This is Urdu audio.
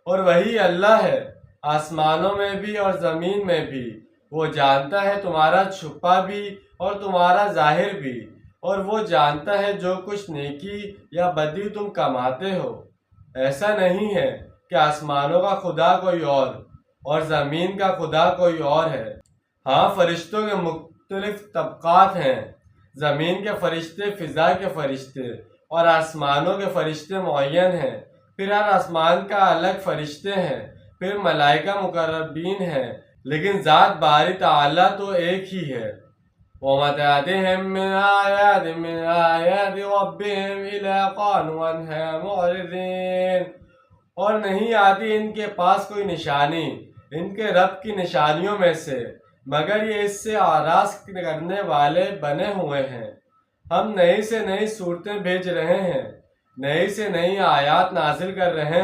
اور وہی اللہ ہے آسمانوں میں بھی اور زمین میں بھی، وہ جانتا ہے تمہارا چھپا بھی اور تمہارا ظاہر بھی، اور وہ جانتا ہے جو کچھ نیکی یا بدی تم کماتے ہو۔ ایسا نہیں ہے کہ آسمانوں کا خدا کوئی اور زمین کا خدا کوئی اور ہے۔ ہاں، فرشتوں کے مختلف طبقات ہیں۔ زمین کے فرشتے فضا کے فرشتے اور آسمانوں کے فرشتے معین ہیں۔ پھر ہر آسمان کا الگ فرشتے ہیں، پھر ملائکہ مقربین ہیں، لیکن ذات باری تعالیٰ تو ایک ہی ہے۔ وَمَا تَأْتِيهِم مِّنْ آيَاتِ رَبِّهِمْ إِلَّا قَالُوا عَنْهَا مُعْرِضِينَ، اور نہیں آتی ان کے پاس کوئی نشانی ان کے رب کی نشانیوں میں سے، مگر یہ اس سے اعراض کرنے والے بنے ہوئے ہیں۔ ہم نئی سے نئی صورتیں بھیج رہے ہیں، نئی سے نئی آیات نازل کر رہے ہیں۔